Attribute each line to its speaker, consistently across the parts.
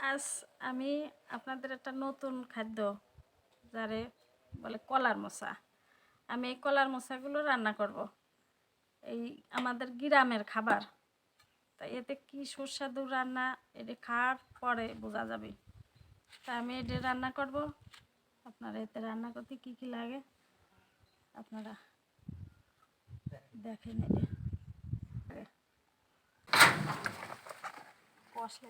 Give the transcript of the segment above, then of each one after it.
Speaker 1: আজ আমি আপনাদের একটা নতুন খাদ্য যারে বলে কলার মোচা। আমি এই কলার মোচাগুলো রান্না করব। এই আমাদের গ্রামের খাবার, তাই এতে কি সুস্বাদু রান্না এটা খাওয়ার পরে বোঝা যাবে। তা আমি এটা রান্না করব। আপনারা এতে রান্না করতে কি কি লাগে আপনারা দেখেন। এটা কষলে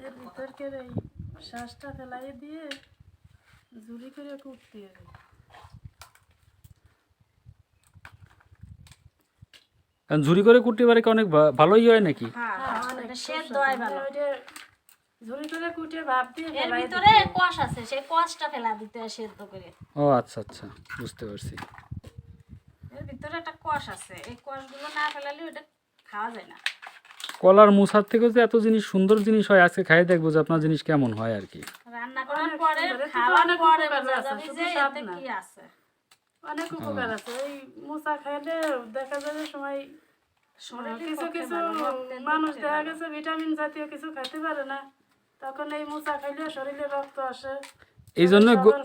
Speaker 1: এর ভিতরকের এই শ্বাসটা ফেলাই দিয়ে ঝুরি করে কুটতে হবে।
Speaker 2: কারণ ঝুরি করে কুটতে পারে কি অনেক ভালোই হয় নাকি?
Speaker 1: অনেক সেদ্ধ হয় ভালো। ঝুরি করে কুটে ভাপ দিয়ে
Speaker 3: এর ভিতরে কষ আছে, সেই কষটা ফেলা দিতে হয় সেদ্ধ করে।
Speaker 2: ও আচ্ছা আচ্ছা, বুঝতে পারছি।
Speaker 1: এর ভিতরে একটা কষ আছে, এই কষগুলো না ফেলালে ওটা খাওয়া যায় না।
Speaker 2: কলার মোচার থেকেও যে এত জিনিস সুন্দর জিনিস হয়, আজকে খাই দেখবো যে আপনার জিনিস কেমন হয় আর কি।
Speaker 1: রান্না করার পরে খাওয়ার পরে বোঝা যাবে যে এতে কি আছে।
Speaker 4: অনেক উপকার আছে। এই মোচা খাইলে দেখা যাবে সময় কিছু কিছু মানুষ দেখা গেছে ভিটামিন জাতীয় কিছু খেতে পারে না, তখন এই মোচা খাইলে শরীরে রক্ত আসে।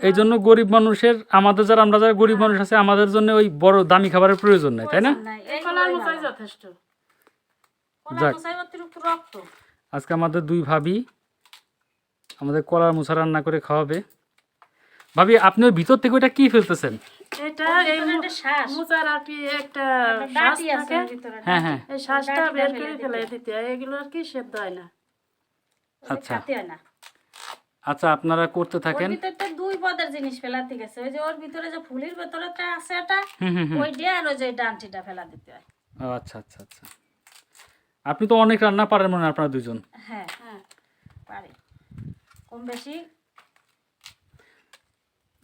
Speaker 2: এই জন্য গরিব মানুষের, আমরা যারা গরিব মানুষ আছে আমাদের জন্য ওই বড় দামি খাবারের প্রয়োজন নাই, তাই না?
Speaker 4: এই কলার মোচাই যথেষ্ট।
Speaker 1: রক্ত
Speaker 2: আজকে আমাদের দুই ভাবি আমাদের কলার মোচা রান্না করে খাওয়াবে। ভাবি, আপনি ওই ভিতর থেকে ওইটা কি ফেলতেছেন?
Speaker 4: এটা এই মোচার আর কি একটা শ্বাস
Speaker 3: বাটি আছে
Speaker 4: থাকে,
Speaker 3: ভিতরে।
Speaker 2: হ্যাঁ হ্যাঁ,
Speaker 4: এই শ্বাসটা বের করে ফেলাই দিতে হয়। এগুলো আর কি সেদ্ধ হয় না।
Speaker 2: আচ্ছা
Speaker 3: খাতে হয় না।
Speaker 2: আচ্ছা, আপনারা করতে থাকেন।
Speaker 3: ওর ভিতরে তো দুই পদের জিনিস ফেলাতে গেছে। ওই যে ওর ভিতরে যে ফুলের ভেতরেটা আছে এটা, ওই দিয়ে আর ওই যে ডান্টিটা ফেলা দিতে হয়।
Speaker 2: ও আচ্ছা আচ্ছা আচ্ছা, আপনি তো অনেক রান্না পারেন মনে হয় আপনারা দুজন।
Speaker 3: হ্যাঁ হ্যাঁ পারি, কম বেশি।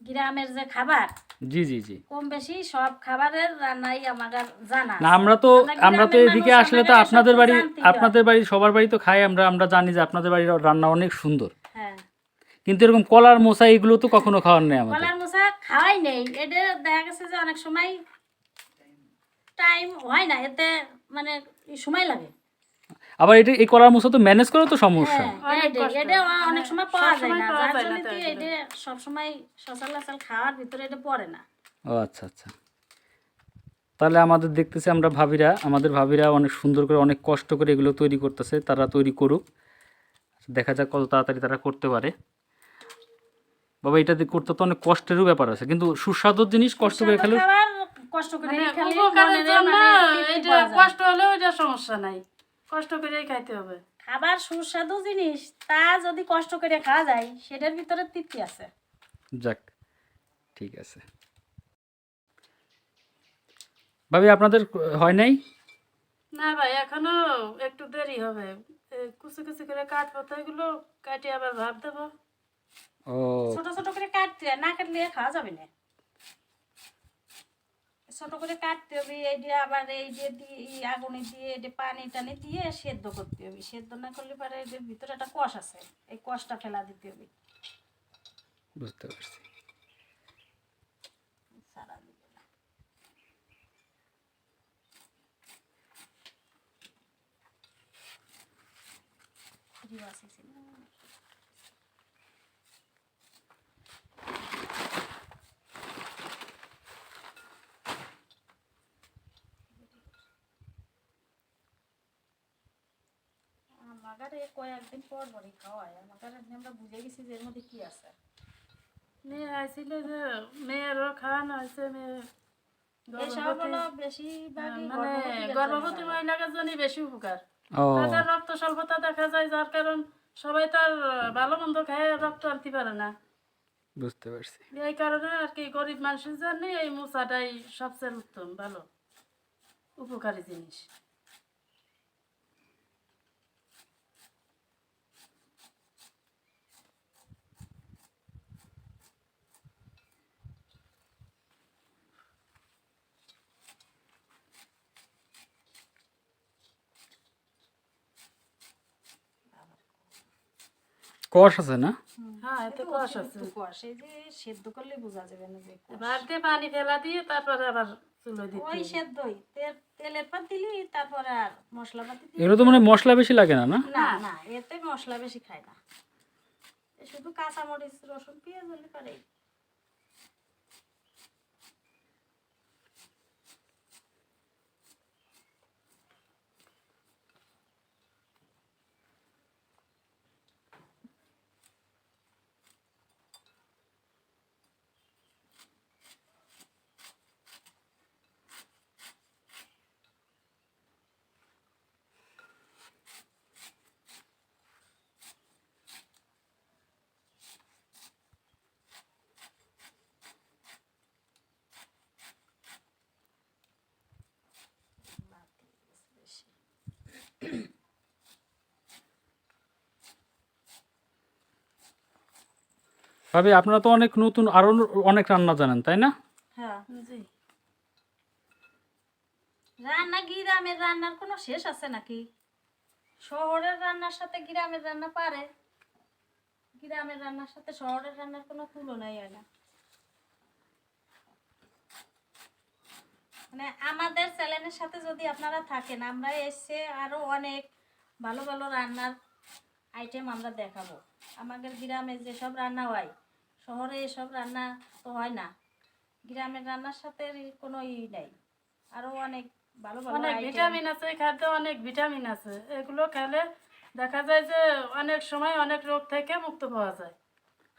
Speaker 3: গ্রামের যে খাবার,
Speaker 2: জি জি জি,
Speaker 3: কম বেশি সব খাবারের রান্নাই আমার জানা
Speaker 2: না
Speaker 3: আছে।
Speaker 2: আমরা তো
Speaker 3: গ্রামের
Speaker 2: এদিকে
Speaker 3: মানুষ,
Speaker 2: আসলে তো
Speaker 3: আমাদের
Speaker 2: আপনাদের
Speaker 3: এসব
Speaker 2: বাড়ি
Speaker 3: জানতেই হয়।
Speaker 2: আপনাদের বাড়ি সবার বাড়ি তো খাই আমরা জানি যে আপনাদের বাড়ির রান্না অনেক সুন্দর,
Speaker 3: হ্যাঁ,
Speaker 2: কিন্তু এরকম কলার মোচা এগুলো তো কখনো খাওয়ার নেই আমাদের।
Speaker 3: কলার মোচা খাওয়াই নেই। এটা দেখা গেছে যে অনেক সময় টাইম হয় না, এতে মানে সময় লাগে।
Speaker 2: আবার এটা এই কলার মোচা তো ম্যানেজ করে তো সমস্যা।
Speaker 3: হ্যাঁ, এটা অনেক সময় পাওয়া যায় না,
Speaker 4: পাওয়া
Speaker 3: যার
Speaker 4: যায়
Speaker 3: জন্য
Speaker 4: না,
Speaker 3: কি এটা সবসময় সচরাচর খাওয়ার ভিতরে এটা পড়ে না।
Speaker 2: ও আচ্ছা আচ্ছা, তাহলে দেখতেছি আমাদের ভাবিরা অনেক সুন্দর করে অনেক কষ্ট করে এগুলো তৈরি করতেছে। তারা তৈরি করুক, দেখা যাক কত তাড়াতাড়ি তারা করতে পারে। বাবা, এটা করতে তো অনেক কষ্টেরও ব্যাপার আছে, কিন্তু সুস্বাদু জিনিস কষ্ট করে খেলে।
Speaker 3: খাবার কষ্ট করে খেলে
Speaker 4: উপকারের জন্য
Speaker 3: তৃপ্তি
Speaker 4: এটা
Speaker 3: পাওয়া যায়।
Speaker 4: কষ্ট হলেও এটা সমস্যা নাই, কষ্ট করেই খাইতে হবে।
Speaker 3: খাবার সুস্বাদু জিনিস, তা যদি কষ্ট করে খাওয়া যায় সেটার ভিতরে তৃপ্তি আছে।
Speaker 2: যাক, ঠিক আছে। ভাবি, আপনাদের হয় নাই?
Speaker 4: না ভাই, এখনো একটু দেরি হবে। কুচি কুচি করে কাটবো, তো এগুলো কাটে আবার ভাত দেবো।
Speaker 2: ও
Speaker 3: ছোট ছোট করে কাটতে হয়, না কাটলে খাওয়া যাবে না। ছোট করে কাটতে হবে, এই দিয়ে আবার এই যে আগুনে দিয়ে এটা পানি টানি দিয়ে সেদ্ধ করতে হবে। সেদ্ধ না করলে পরে এর ভিতরে একটা কষ আছে, এই কষটা ফেলা দিতে হবে।
Speaker 2: বুঝতে পারছি।
Speaker 3: সারা দিবে না। ভিডিও আছে আমাদের কয়েকদিন পর পরই খাওয়ায় আমাদের আমরা বুঝে গেছি যে এর মধ্যে কি আছে।
Speaker 4: মেয়ে আইছিল যে মেয়েরও খাওয়ানো হয়েছে, মেয়ে
Speaker 3: এসব হলো বেশিরভাগই
Speaker 4: মানে গর্ভবতী মহিলাদের জন্য বেশি উপকার।
Speaker 2: ও
Speaker 4: তাদের রক্ত স্বল্পতা দেখা যায়, যার কারণ সবাই তো আর ভালো মন্দ খায় রক্ত আনতে পারে না।
Speaker 2: বুঝতে পারছি।
Speaker 4: এই কারণে আর কি গরিব মানুষের জন্য এই মোচাটাই সবচেয়ে উত্তম, ভালো উপকারী জিনিস।
Speaker 2: কষ আছে না?
Speaker 4: হ্যাঁ, এতে কষ আছে।
Speaker 3: কষ এই যে সেদ্ধ করলে বোঝা যাবে না যে কষ।
Speaker 4: ভাত দিয়ে পানি ফেলা দিয়ে তারপরে আবার চুলো দিতে
Speaker 3: ওই
Speaker 4: হবে।
Speaker 3: সেদ্ধই তেলের পাত দিলি তারপরে আর মশলাপাতি দিলি।
Speaker 2: এগুলো তো মানে মশলা বেশি লাগে না, না?
Speaker 3: না না এতে মশলা বেশি খায় না, এ শুধু কাঁচামরিচ রসুন পেঁয়াজ হলে পারে।
Speaker 2: ভাবি আপনারা তো অনেক নতুন আরো অনেক রান্না জানেন, তাই না?
Speaker 3: হ্যাঁ,
Speaker 4: জি।
Speaker 3: রান্না গ্রামের রান্নার কোনো শেষ আছে নাকি? শহরের রান্নার সাথে গ্রামের রান্না পারে, গ্রামের রান্নার সাথে শহরের রান্নার কোনো তুলনাই হয় না। মানে আমাদের চ্যানেলের সাথে যদি আপনারা থাকেন, আমরা এসে আরো অনেক ভালো ভালো রান্নার আইটেম আমরা দেখাবো। আমাদের গ্রামে যেসব রান্না হয় শহরে এসব রান্না তো হয় না, গ্রামের রান্নার সাথে কোনো নেই। আরো অনেক ভালো ভালো
Speaker 4: অনেক
Speaker 3: আইটেম।
Speaker 4: ভিটামিন আছে এই খাদ্যে, অনেক ভিটামিন আছে, এগুলো খেলে দেখা যায় যে অনেক সময় অনেক রোগ থেকে মুক্ত পাওয়া যায়।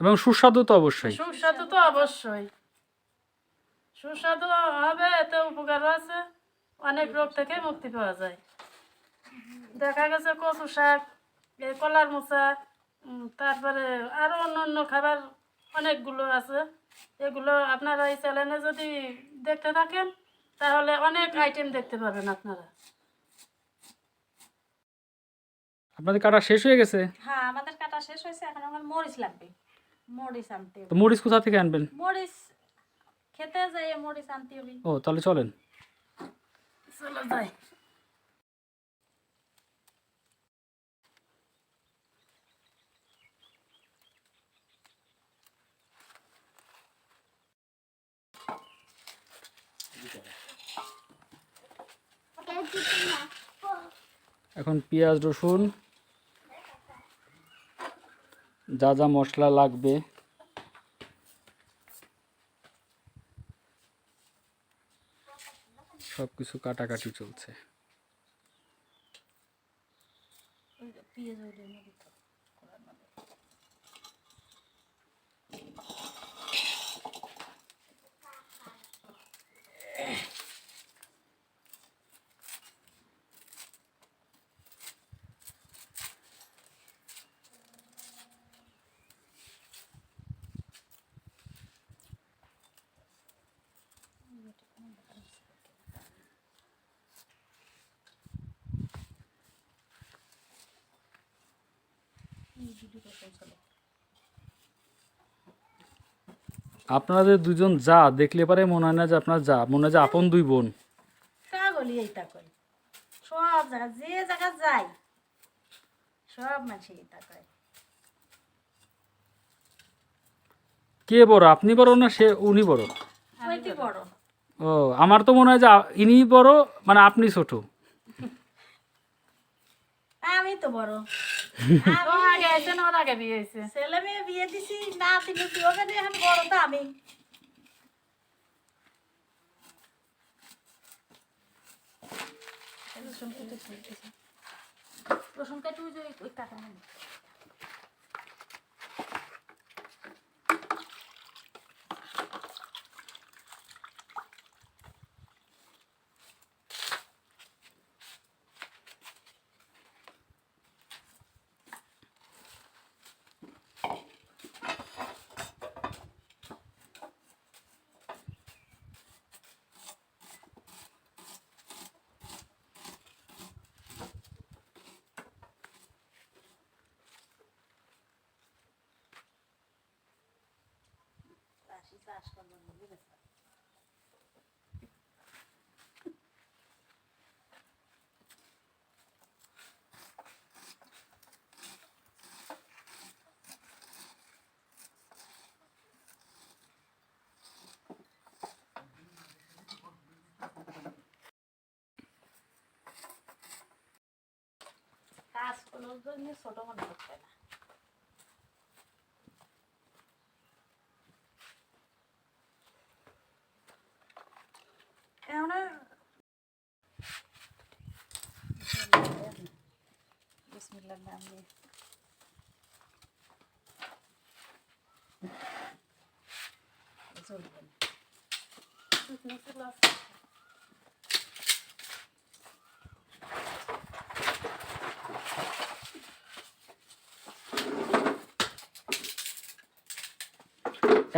Speaker 2: এবং সুস্বাদু তো অবশ্যই।
Speaker 4: সুস্বাদু তো অবশ্যই, সুস্বাদু হবে, এতে উপকারও আছে, অনেক রোগ থেকে মুক্তি পাওয়া যায়। দেখা গেছে কচু শাক, এই কলার মোচা, তারপরে আরো অন্য খাবার অনেকগুলো আছে। এগুলো আপনারা এই চ্যানেলে যদি দেখতে থাকেন তাহলে অনেক আইটেম দেখতে পাবেন আপনারা।
Speaker 2: আপনাদের কাটা শেষ হয়ে গেছে?
Speaker 3: হ্যাঁ, আমাদের কাটা শেষ হয়েছে, এখন আমার মরিচ লাগবে, মরিচ আনতে
Speaker 2: তো
Speaker 3: হবে।
Speaker 2: মরিচ কোথা থেকে আনবেন?
Speaker 3: মরিচ খেতে যাই মরিচ আনতে হবে।
Speaker 2: ও তাহলে চলেন।
Speaker 4: চলো যাই।
Speaker 2: এখন পেঁয়াজ রসুন যা যা মশলা লাগবে সব কিছু কাটাকাটি চলছে।
Speaker 3: পেঁয়াজ ওইটা নিয়ে দিতে হবে।
Speaker 2: আপনাদের দুজন যা দেখলে পারে মনে হয় না যে আপনার যা, মনে হয় যে আপন দুই বোন।
Speaker 3: কা বলি এইটা কই, সব জায়গা যে জায়গা যাই সব মানুষ এইটা কয়।
Speaker 2: কে বড়, আপনি বড় না সে উনি বড়?
Speaker 3: ওইটি বড়।
Speaker 2: ও আমার তো মনে হয় যে ইনি বড়, মানে আপনি ছোট।
Speaker 3: আমি তো বড়।
Speaker 4: ও আগে আইছে না ওর আগে বিয়ে হয়েছে?
Speaker 3: ছেলে মেয়ে বিয়ে দিছি না তিনি ওকে দিয়ে এখন বড় তো আমি। রসুন কেটে ওই যে ওই কাটা নেই। কাজগুলোর জন্য ছোট মনে হচ্ছে না। এখন বিসমিল্লাহ নাম দিয়ে চলবে না।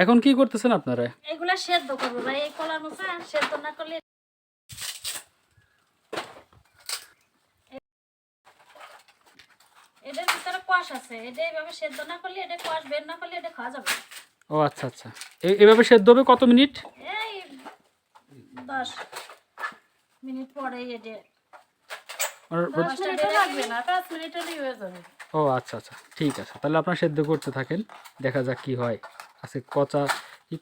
Speaker 2: এখন কি করতেছেন আপনারা?
Speaker 3: এগুলা সেদ্ধ করবো ভাই, এই কলার মোচা সেদ্ধ না করলে এটার ভিতরে কোয়াশ আছে, এটা এইভাবে সেদ্ধ না করলে, এটা কোয়াশ বের না করলে এটা খাওয়া যাবে না।
Speaker 2: ও আচ্ছা আচ্ছা, এভাবে সেদ্ধ হবে কত মিনিট?
Speaker 3: এই 10 মিনিট পরে এটা
Speaker 2: আর-
Speaker 4: 10 মিনিটও লাগবে না, 5 মিনিট হলেই হয়ে যাবে।
Speaker 2: ও আচ্ছা আচ্ছা, ঠিক আছে, তাহলে আপনারা সেদ্ধ করতে থাকেন, দেখা যাক কি হয়। আছে কি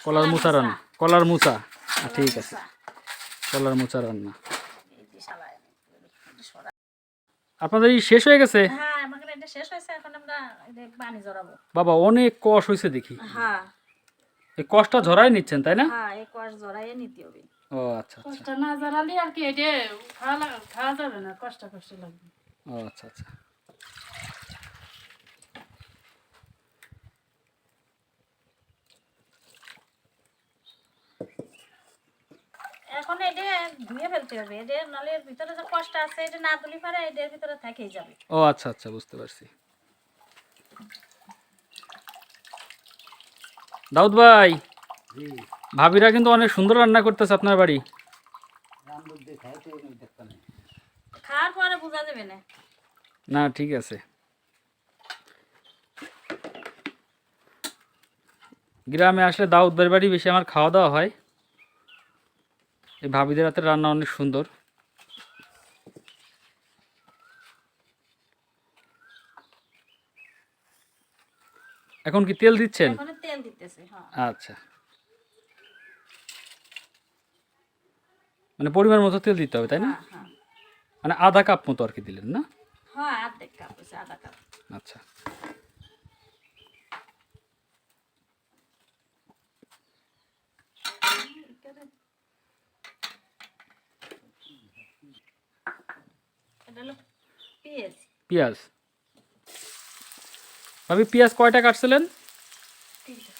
Speaker 2: কলার মোচা রান্না, কলার মোচা। ঠিক আছে, কলার মোচা রান্না।
Speaker 3: এই যে শালায় সরা।
Speaker 2: আপনাদের এই শেষ হয়ে গেছে?
Speaker 3: হ্যাঁ, আমাদের এটা শেষ হয়েছে, এখন আমরা এটা পানি জড়াবো।
Speaker 2: বাবা অনেক কষ হয়েছে দেখি।
Speaker 3: হ্যাঁ
Speaker 2: এই কষটা ঝরাই নিচ্ছেন তাই না?
Speaker 3: হ্যাঁ, এই কোয়াশ জড়াইয়ে নিতে হবে।
Speaker 2: ও আচ্ছা আচ্ছা,
Speaker 4: কষ্ট না জানালে আর কি এটা খাওয়া যাবে না, কষ্ট লাগবে।
Speaker 2: ও আচ্ছা আচ্ছা।
Speaker 3: এখন এটা ধুয়ে ফেলতে হবে, এটা নালে এর ভিতরে যে কষ্ট আছে এটা না তুলি পারে এটার ভিতরে থেকেই যাবে।
Speaker 2: ও আচ্ছা আচ্ছা, বুঝতে পারছি। দাউদ ভাই, ভাবিরা কিন্তু অনেক সুন্দর রান্না করতেছে আপনার বাড়ি।
Speaker 3: খাওয়ার পরে বোঝা যাবে না।
Speaker 2: না ঠিক আছে, গ্রামে আসলে দাউদ ভাইয়ের বাড়ি বেশি আমার খাওয়া দাওয়া হয়। এই ভাবিদের হাতের রান্না অনেক সুন্দর। এখন কি তেল দিচ্ছেন?
Speaker 3: এখন তেল দিতেছে। হ্যাঁ
Speaker 2: আচ্ছা, মানে পরিমাণ মতো তেল দিতে হবে তাই না?
Speaker 3: হ্যাঁ হ্যাঁ
Speaker 2: মানে আধা কাপ মতো আর কি দিলেন না?
Speaker 3: হ্যাঁ, অর্ধেক কাপ হয়েছে, আধা কাপ।
Speaker 2: আচ্ছা,
Speaker 3: এটা হলো পেঁয়াজ।
Speaker 2: পেঁয়াজ। ভাবি পেঁয়াজ কয়টা কাটছিলেন?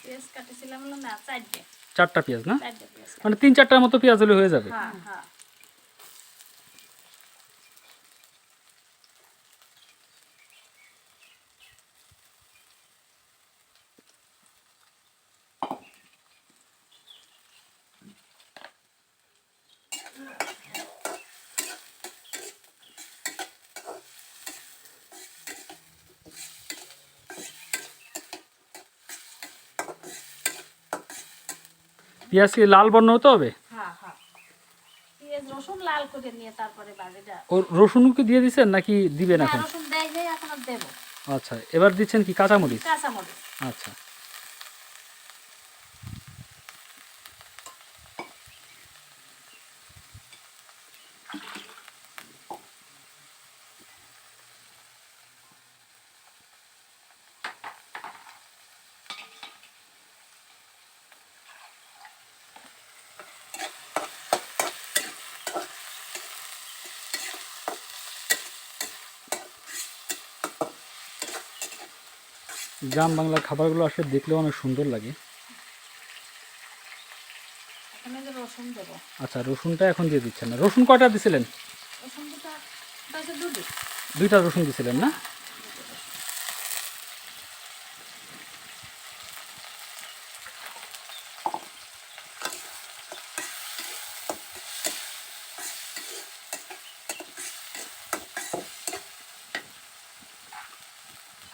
Speaker 3: পেঁয়াজ কাটেছিলাম হলো না 4টে।
Speaker 2: 4টা পেঁয়াজ না?
Speaker 3: 4টে পেঁয়াজ।
Speaker 2: মানে 3-4টার মতো পেঁয়াজ হলে হয়ে যাবে।
Speaker 3: হ্যাঁ হ্যাঁ,
Speaker 2: পেঁয়াজ কি লাল বর্ণ হতে হবে?
Speaker 3: হ্যাঁ হ্যাঁ, পেঁয়াজ রসুন লাল করে নিয়ে তারপরে বাজিটা।
Speaker 2: ও রসুন কি দিয়ে দিচ্ছেন নাকি দিবেন
Speaker 3: না,
Speaker 2: এখন?
Speaker 3: রসুন দেয় নেই, এখন আর দেবো।
Speaker 2: আচ্ছা, এবার দিচ্ছেন কি কাঁচামরিচ?
Speaker 3: কাঁচামরিচ।
Speaker 2: আচ্ছা, গ্রাম বাংলার খাবারগুলো আসলে দেখলেও অনেক সুন্দর লাগে।
Speaker 3: এখানে যে রসুন দেবো,
Speaker 2: আচ্ছা, রসুনটা এখন দিয়ে দিচ্ছেন না। রসুন কয়টা দিছিলেন?
Speaker 3: রসুন দুটা হচ্ছে দুটো।
Speaker 2: 2টা রসুন দিছিলেন না?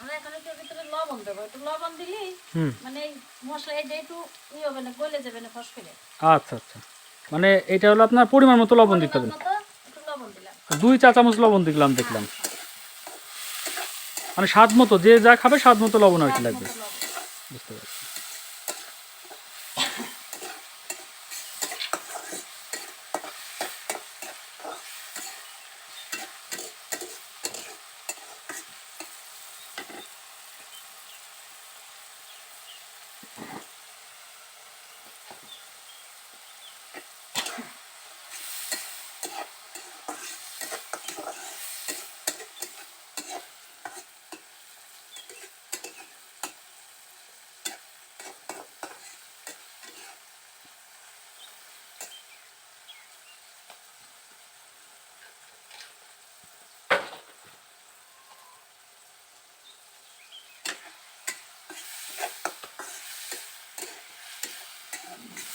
Speaker 3: আমরা এখানে একটু ভিতরে লবণ দেবো, একটু লবণ দিলেই
Speaker 2: হুম।
Speaker 3: মানে এই মশলা এটা একটু ই হবে না, গলে যাবে না ফস করে।
Speaker 2: আচ্ছা আচ্ছা, মানে এটা হলো আপনার পরিমাণ মতো লবণ দিতে হবে।
Speaker 3: মতো একটু লবণ দিলাম।
Speaker 2: 2 চা চামচ লবণ দিলাম দেখলাম, মানে স্বাদ মতো, যে যা খাবে স্বাদ মতো লবণ আর কি লাগবে।
Speaker 3: মতো লবণ।
Speaker 2: বুঝতে পারছি।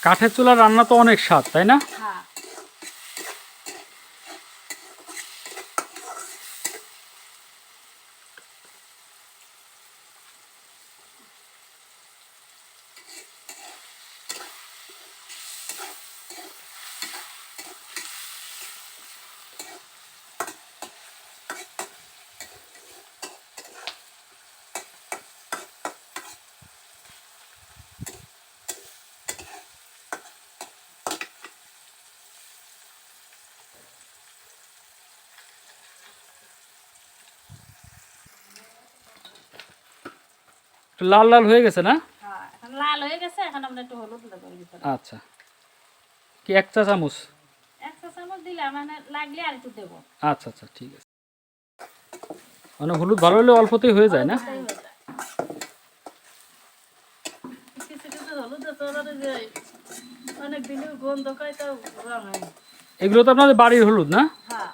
Speaker 2: কাঠের চুলার রান্না তো অনেক স্বাদ, তাই না?
Speaker 3: হ্যাঁ,
Speaker 2: একটু লাল লাল হয়ে গেছে না?
Speaker 3: হ্যাঁ, এখন লাল হয়ে গেছে। এখন আমরা একটু হলুদ দেবো এর ভিতরে।
Speaker 2: আচ্ছা, কি 1 চা চামচ?
Speaker 3: 1 চা চামচ দিলাম, মানে লাগলে আর একটু দেবো।
Speaker 2: আচ্ছা আচ্ছা, ঠিক আছে। মানে হলুদ ভালো হলে অল্পতেই হয়ে যায় না?
Speaker 3: তাই হয়ে যায়।
Speaker 4: কিছু কিছু হলুদ আছে ওরা যে অনেক দিনের গন্ধ খায়, তাও রং হয় না।
Speaker 2: এগুলো তো আপনাদের বাড়ির হলুদ না?
Speaker 3: হ্যাঁ,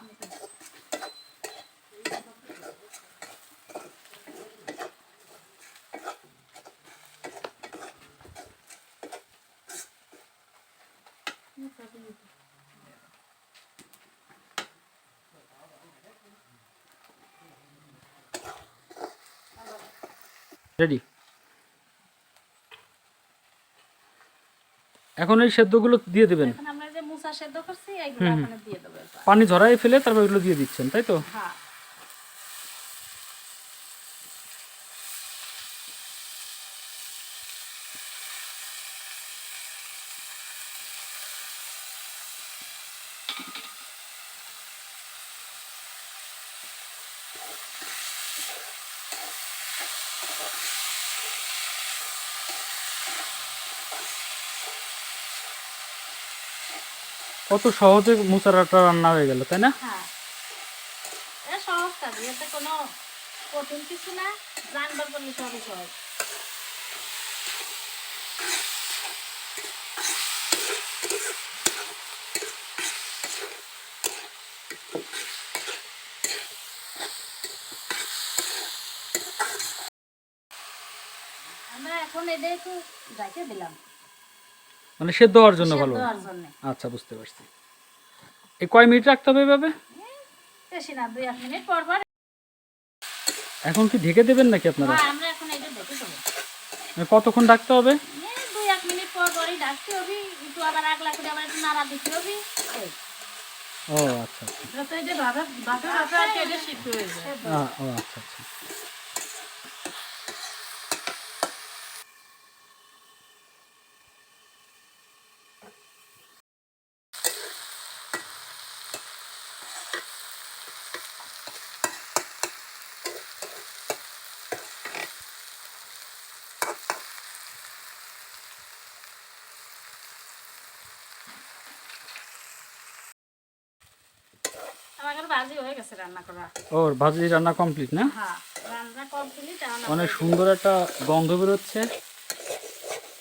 Speaker 2: রেডি। এখন এই সেদ্ধগুলো দিয়ে দেবেন,
Speaker 3: এখন আমরা যে মুসা সেদ্ধ করছি এইগুলো এখানে দিয়ে দেবো এরপর।
Speaker 2: পানি ঝরাই ফেলে তারপর এগুলো দিয়ে দিচ্ছেন, তাই তো?
Speaker 3: হ্যাঁ,
Speaker 2: কত সহজে মুসারাটা রান্না হয়ে গেল, তাই না?
Speaker 3: হ্যাঁ, এটা সহজ কাজ, এতে কোনো কঠিন কিছু না, রান্নার করলে সবই সহজ। আমরা এখন এটা একটু ঢেকে দিলাম
Speaker 2: মানে সেদ্ধ হওয়ার জন্য ভালো।
Speaker 3: সেদ্ধ হওয়ার জন্য।
Speaker 2: আচ্ছা, বুঝতে পারছি। এই কয় মিনিট রাখতে হবে এভাবে?
Speaker 3: বেশি না, 2-1 মিনিট পর পর।
Speaker 2: এখন কি ঢেকে দেবেন নাকি আপনারা?
Speaker 3: হ্যাঁ, আমরা এখন এটা ঢেকে দেবো।
Speaker 2: মানে কতক্ষণ রাখতে হবে?
Speaker 3: 2-1 মিনিট পর পরই ডাকতে হবে, একটু আবার আগলা করে আবার একটু নাড়া দিতে হবে। এই
Speaker 2: ও আচ্ছা আচ্ছা।
Speaker 4: যাতে এই যে ভাবে ভাবে ভাবে আর কি এটা সিদ্ধ হয়ে যায়।
Speaker 2: ও আচ্ছা আচ্ছা।
Speaker 3: আমাদের
Speaker 1: ভাজি হয়ে গেছে রান্না করা।
Speaker 2: ও ভাজি রান্না কমপ্লিট না?
Speaker 1: হ্যাঁ, রান্না কমপ্লিট।
Speaker 2: অনেক সুন্দর একটা গন্ধ বেরোচ্ছে,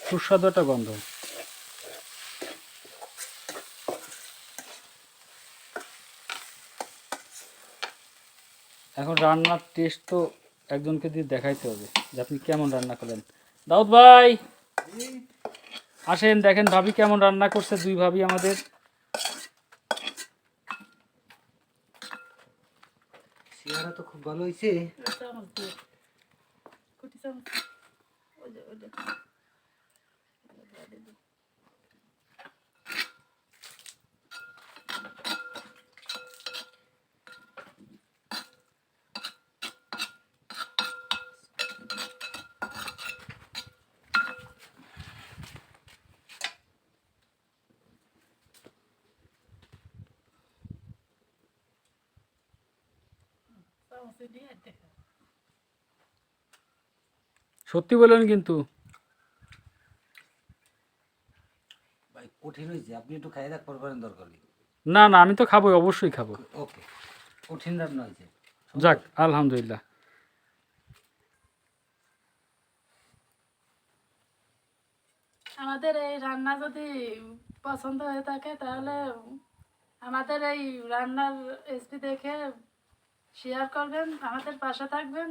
Speaker 2: সুস্বাদু একটা গন্ধ। এখন রান্নার টেস্ট তো একজনকে দিয়ে দেখাইতে হবে যে আপনি কেমন রান্না করলেন। দাউদ ভাই আসেন, দেখেন ভাবি কেমন রান্না করছে, দুই ভাবি আমাদের।
Speaker 5: সিঙ্গারা তো খুব ভালো হয়েছে।
Speaker 4: চামচ দিয়ে কুটি চামচ
Speaker 1: ওই যে ওই যে
Speaker 4: চামচ দিয়ে দেখা
Speaker 2: সত্যি বলেন কিন্তু।
Speaker 5: ভাই কঠিন হয়েছে, আপনি একটু খাই দেখ পারবেন দরকার নেই।
Speaker 2: না না, আমি তো খাবোই, অবশ্যই খাবো।
Speaker 5: ওকে, কঠিন রান্না হয়েছে।
Speaker 2: যাক আলহামদুলিল্লাহ।
Speaker 4: আমাদের এই রান্না যদি পছন্দ হয়ে থাকে তাহলে আমাদের এই রান্নার রেসিপি দেখে শেয়ার করবেন, আমাদের পাশে থাকবেন।